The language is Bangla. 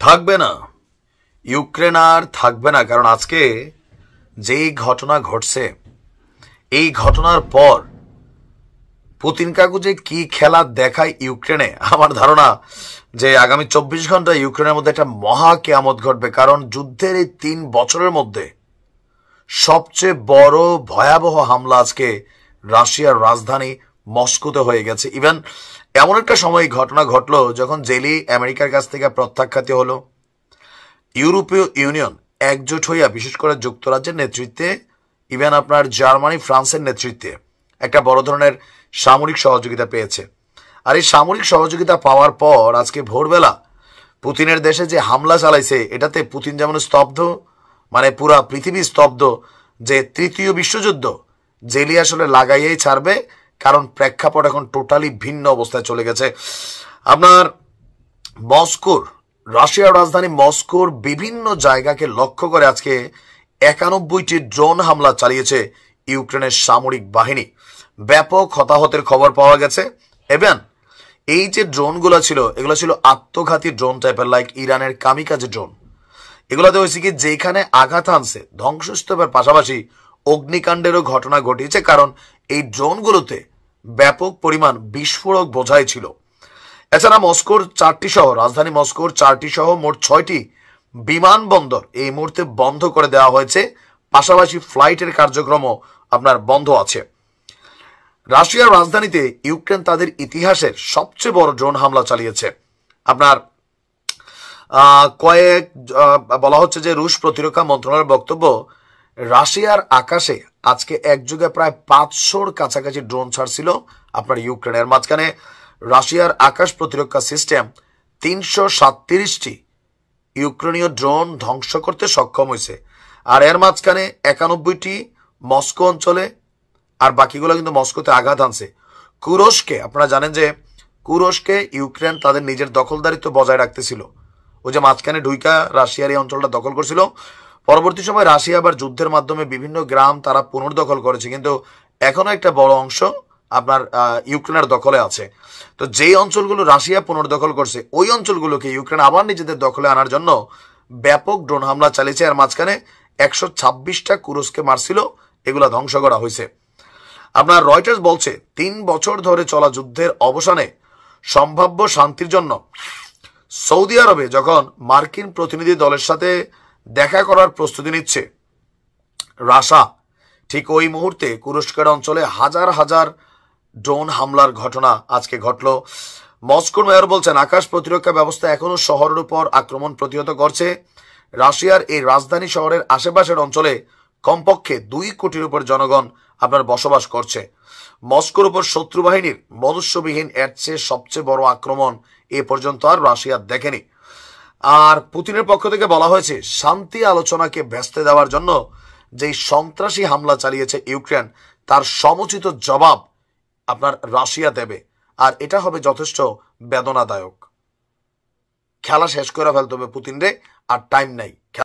থাকবে না, ইউক্রেন আর থাকবে না। কারণ আজকে যেই ঘটনা ঘটছে, এই ঘটনার পর পুতিন কাকু যে কি খেলা দেখায় ইউক্রেনে, আমার ধারণা যে আগামী 24 ঘন্টা ইউক্রেনের মধ্যে একটা মহা কেয়ামত ঘটবে। কারণ যুদ্ধের এই 3 বছরের মধ্যে সবচেয়ে বড় ভয়াবহ হামলা আজকে রাশিয়ার রাজধানী মস্কোতে হয়ে গেছে। ইভেন এমন একটা সময় ঘটনা ঘটলো যখন জেলি আমেরিকার কাছ থেকে প্রত্যাখ্যাত হলো। ইউরোপীয় ইউনিয়ন একজোট হইয়া, বিশেষ করে যুক্তরাজ্যের নেতৃত্বে, ইভেন আপনার জার্মানি ফ্রান্সের নেতৃত্বে একটা বড় ধরনের সামরিক সহযোগিতা পেয়েছে। আর এই সামরিক সহযোগিতা পাওয়ার পর আজকে ভোরবেলা পুতিনের দেশে যে হামলা চালাইছে, এটাতে পুতিন যেমন স্তব্ধ, মানে পুরা পৃথিবী স্তব্ধ, যে তৃতীয় বিশ্বযুদ্ধ জেলি আসলে লাগাইয়েই ছাড়বে। কারণ প্রেক্ষাপট এখন টোটালি ভিন্ন অবস্থায় চলে গেছে। আপনার মস্কোর, রাশিয়ার রাজধানী মস্কোর বিভিন্ন জায়গাকে লক্ষ্য করে আজকে 91টি ড্রোন হামলা চালিয়েছে ইউক্রেনের সামরিক বাহিনী। ব্যাপক হতাহতের খবর পাওয়া গেছে। এবং এই যে ড্রোনগুলো ছিল, এগুলো ছিল আত্মঘাতী ড্রোন টাইপের, লাইক ইরানের কামিকাজে ড্রোন। এগুলোতে হয়েছে কি, যেখানে আঘাত আনছে ধ্বংসস্তূপের পাশাপাশি অগ্নিকাণ্ডেরও ঘটনা ঘটিয়েছে। কারণ এই ড্রোনগুলোতে ব্যাপক পরিমাণ বিস্ফোরক বোঝাই ছিল। এছাড়া মস্কোর 4টি শহর, রাজধানী মস্কোর 4টি সহ মোট 6টি বিমানবন্দর এই মুহূর্তে বন্ধ করে দেওয়া হয়েছে। পাশাপাশি ফ্লাইটের কার্যক্রমও আপনার বন্ধ আছে। রাশিয়ার রাজধানীতে ইউক্রেন তাদের ইতিহাসের সবচেয়ে বড় ড্রোন হামলা চালিয়েছে। আপনার বলা হচ্ছে যে রুশ প্রতিরক্ষা মন্ত্রণালয়ের বক্তব্য, রাশিয়ার আকাশে আজকে একযোগে প্রায় 500-র কাছাকাছি ড্রোন ছাড়ছিল আপনার ইউক্রেনের। মাঝখানে রাশিয়ার আকাশ প্রতিরক্ষা সিস্টেম 337টি ইউক্রেনীয় ড্রোন ধ্বংস করতে সক্ষম হয়েছে। আর এর মাঝখানে 91টি মস্কো অঞ্চলে, আর বাকিগুলো কিন্তু মস্কোতে আঘাত আনছে। কুরস্কে, আপনারা জানেন যে কুরস্কে ইউক্রেন তাদের নিজের দখলদারিত্ব বজায় রাখতেছিল। ওই যে মাঝখানে ঢুইকা রাশিয়ার এই অঞ্চলটা দখল করছিল। পরবর্তী সময় রাশিয়া আবার যুদ্ধের মাধ্যমে বিভিন্ন গ্রাম তারা পুনর্দখল করেছে, কিন্তু এখনো একটা বড় অংশ আপনার ইউক্রেনের দখলে আছে। তো যেই অঞ্চলগুলো রাশিয়া পুনর্দখল করছে, ওই অঞ্চলগুলোকে ইউক্রেন আবার নিজেদের দখলে আনার জন্য ব্যাপক ড্রোন হামলা চালিয়েছে। আর মাঝখানে 126টা কুরস্কে মারছিল, এগুলা ধ্বংস করা হয়েছে। আপনার রয়টার্স বলছে 3 বছর ধরে চলা যুদ্ধের অবসানে সম্ভাব্য শান্তির জন্য সৌদি আরবে যখন মার্কিন প্রতিনিধি দলের সাথে দেখা করার প্রস্তুতি নিচ্ছে রাশা, ঠিক ওই মুহূর্তে কুরস্কের অঞ্চলে হাজার হাজার ড্রোন হামলার ঘটনা আজকে ঘটল। মস্কোর মেয়র বলছেন, আকাশ প্রতিরক্ষা ব্যবস্থা এখনো শহরের উপর আক্রমণ প্রতিহত করছে। রাশিয়ার এই রাজধানী শহরের আশেপাশের অঞ্চলে কমপক্ষে 2 কোটির উপর জনগণ আপনার বসবাস করছে। মস্কোর উপর শত্রু বাহিনীর মনুষ্যবিহীন এর চেয়ে সবচেয়ে বড় আক্রমণ এ পর্যন্ত আর রাশিয়া দেখেনি। আর পুতিনের পক্ষ থেকে বলা হয়েছে, শান্তি আলোচনাকে ভেস্তে দেওয়ার জন্য যেই সন্ত্রাসী হামলা চালিয়েছে ইউক্রেন, তার সমুচিত জবাব আপনার রাশিয়া দেবে। আর এটা হবে যথেষ্ট বেদনাদায়ক। খেলা শেষ করে ফেলতে হবে পুতিন রে, আর টাইম নাই।